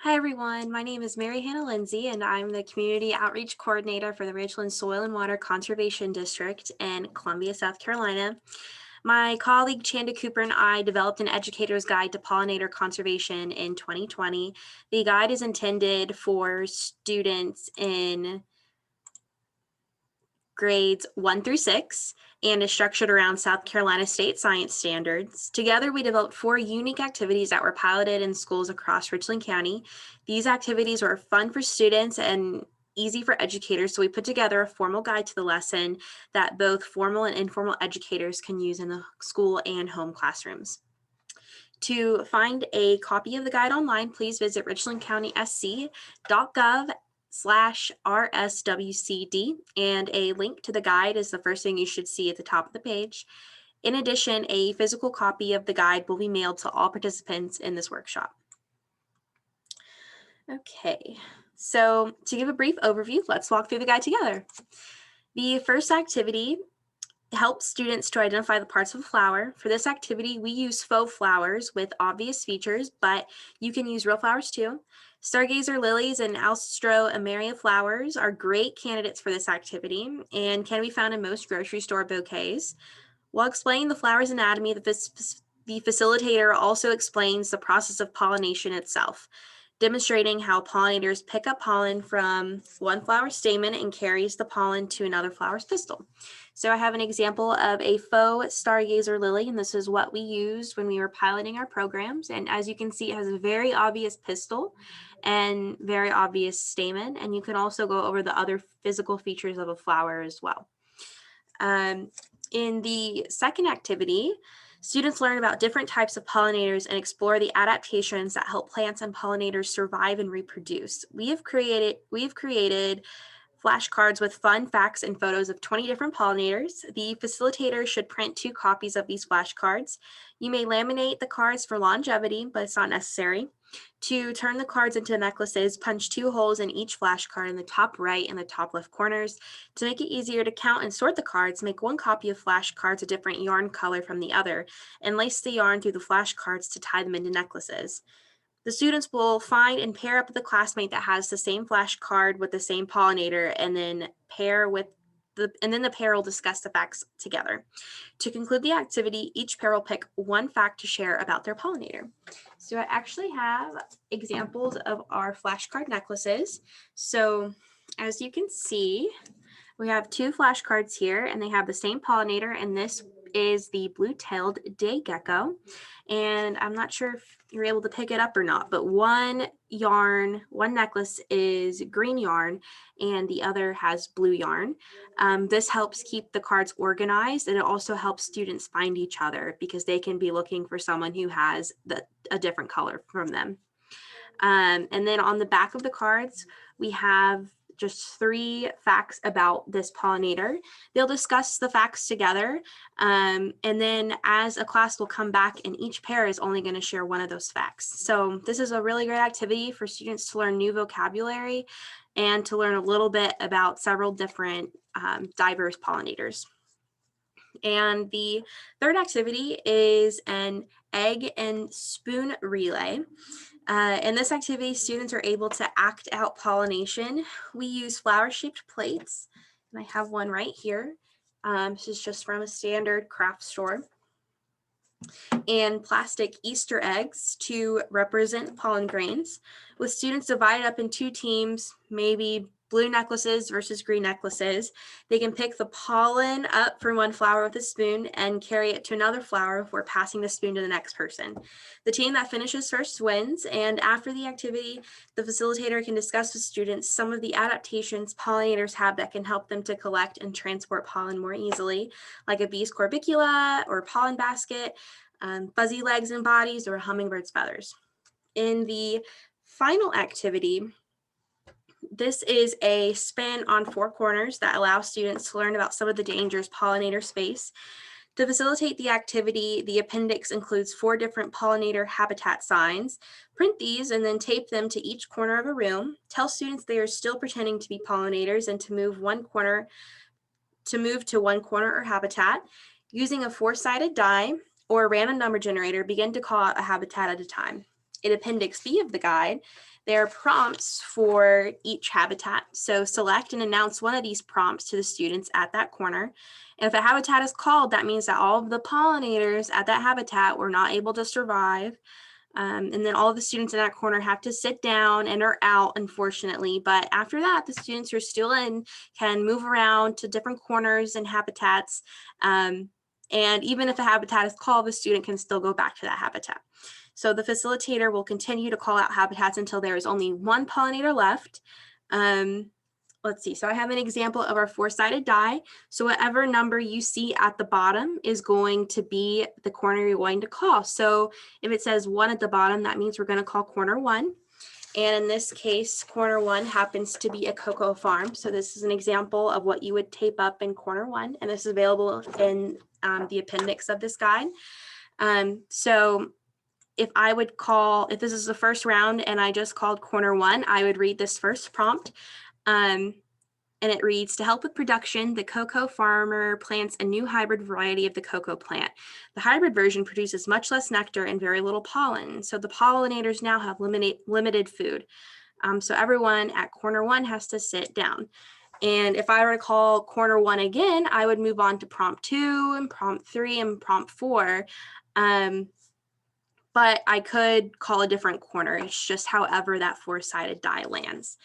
Hi everyone, my name is Mary Hannah Lindsay and I'm the Community Outreach Coordinator for the Ridgeland Soil and Water Conservation District in Columbia, South Carolina. My colleague Chanda Cooper and I developed an educator's guide to pollinator conservation in 2020. The guide is intended for students in grades 1 through 6 and is structured around South Carolina state science standards. Together, we developed 4 unique activities that were piloted in schools across Richland County. These activities were fun for students and easy for educators, so we put together a formal guide to the lesson that both formal and informal educators can use in the school and home classrooms. To find a copy of the guide online, please visit richlandcountysc.gov/RSWCD, and a link to the guide is the first thing you should see at the top of the page. In addition, a physical copy of the guide will be mailed to all participants in this workshop. Okay, so to give a brief overview, let's walk through the guide together. The first activity helps students to identify the parts of a flower. For this activity, we use faux flowers with obvious features, but you can use real flowers too. Stargazer lilies and Alstroemeria flowers are great candidates for this activity and can be found in most grocery store bouquets. While explaining the flower's anatomy, the facilitator also explains the process of pollination itself, demonstrating how pollinators pick up pollen from one flower stamen and carries the pollen to another flower's pistil. So I have an example of a faux stargazer lily, and this is what we used when we were piloting our programs. And as you can see, it has a very obvious pistil and very obvious stamen, and you can also go over the other physical features of a flower as well. In the second activity, students learn about different types of pollinators and explore the adaptations that help plants and pollinators survive and reproduce. We have created flashcards with fun facts and photos of 20 different pollinators. The facilitator should print 2 copies of these flashcards. You may laminate the cards for longevity, but it's not necessary. To turn the cards into necklaces, punch 2 holes in each flashcard in the top right and the top left corners. To make it easier to count and sort the cards, make 1 copy of flashcards a different yarn color from the other, and lace the yarn through the flashcards to tie them into necklaces. The students will find and pair up with a classmate that has the same flashcard with the same pollinator, and then the pair will discuss the facts together. To conclude the activity, each pair will pick 1 fact to share about their pollinator. So I actually have examples of our flashcard necklaces. So as you can see, we have 2 flashcards here, and they have the same pollinator, and this is the blue-tailed day gecko. And I'm not sure if you're able to pick it up or not, but one necklace is green yarn, and the other has blue yarn. This helps keep the cards organized, and it also helps students find each other because they can be looking for someone who has a different color from them. And then on the back of the cards, we have just 3 facts about this pollinator. They'll discuss the facts together, and then as a class will come back, and each pair is only going to share 1 of those facts. So this is a really great activity for students to learn new vocabulary and to learn a little bit about several different diverse pollinators. And the third activity is an egg and spoon relay. In this activity, students are able to act out pollination. We use flower-shaped plates, and I have one right here. This is just from a standard craft store. And plastic Easter eggs to represent pollen grains, with students divided up in 2 teams, maybe blue necklaces versus green necklaces. They can pick the pollen up from one flower with a spoon and carry it to another flower before passing the spoon to the next person. The team that finishes first wins, and after the activity, the facilitator can discuss with students some of the adaptations pollinators have that can help them to collect and transport pollen more easily, like a bee's corbicula or pollen basket, fuzzy legs and bodies, or a hummingbird's feathers. In the final activity, this is a spin on 4 corners that allows students to learn about some of the dangers pollinators face. To facilitate the activity, the appendix includes 4 different pollinator habitat signs. Print these and then tape them to each corner of a room. Tell students they are still pretending to be pollinators and to move to one corner or habitat. Using a 4-sided die or a random number generator, begin to call out a habitat at a time. in Appendix B of the guide, there are prompts for each habitat. So select and announce one of these prompts to the students at that corner. And if a habitat is called, that means that all of the pollinators at that habitat were not able to survive. And then all of the students in that corner have to sit down and are out, unfortunately. But after that, the students who are still in can move around to different corners and habitats. And even if a habitat is called, the student can still go back to that habitat. So the facilitator will continue to call out habitats until there is only one pollinator left. Let's see, so I have an example of our four-sided die. So whatever number you see at the bottom is going to be the corner you're going to call. So if it says 1 at the bottom, that means we're going to call corner 1. And in this case, corner 1 happens to be a cocoa farm. So this is an example of what you would tape up in corner 1. And this is available in the appendix of this guide. So if this is the first round and I just called corner 1, I would read this first prompt. And it reads, to help with production, the cocoa farmer plants a new hybrid variety of the cocoa plant. The hybrid version produces much less nectar and very little pollen. So the pollinators now have limited food. So everyone at corner 1 has to sit down. And if I were to call corner 1 again, I would move on to prompt 2 and prompt 3 and prompt 4. But I could call a different corner. It's just however that four-sided die lands.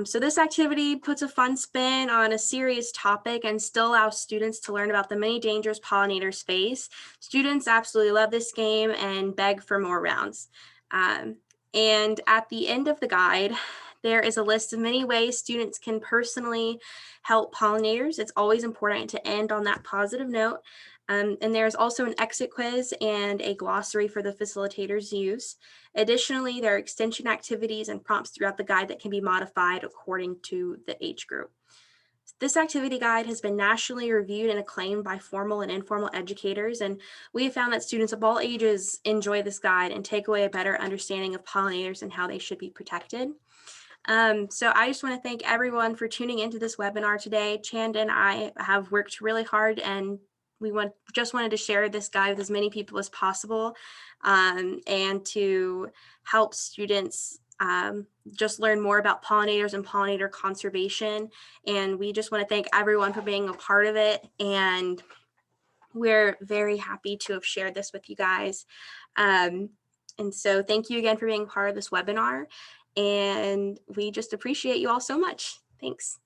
So this activity puts a fun spin on a serious topic and still allows students to learn about the many dangers pollinators face. Students absolutely love this game and beg for more rounds. And at the end of the guide, there is a list of many ways students can personally help pollinators. It's always important to end on that positive note. And there's also an exit quiz and a glossary for the facilitators' use. Additionally, there are extension activities and prompts throughout the guide that can be modified according to the age group. This activity guide has been nationally reviewed and acclaimed by formal and informal educators, and we have found that students of all ages enjoy this guide and take away a better understanding of pollinators and how they should be protected. So I just want to thank everyone for tuning into this webinar today. Chand and I have worked really hard, and we just wanted to share this guide with as many people as possible, and to help students just learn more about pollinators and pollinator conservation. And we just want to thank everyone for being a part of it. And we're very happy to have shared this with you guys. And so thank you again for being part of this webinar. And we just appreciate you all so much. Thanks.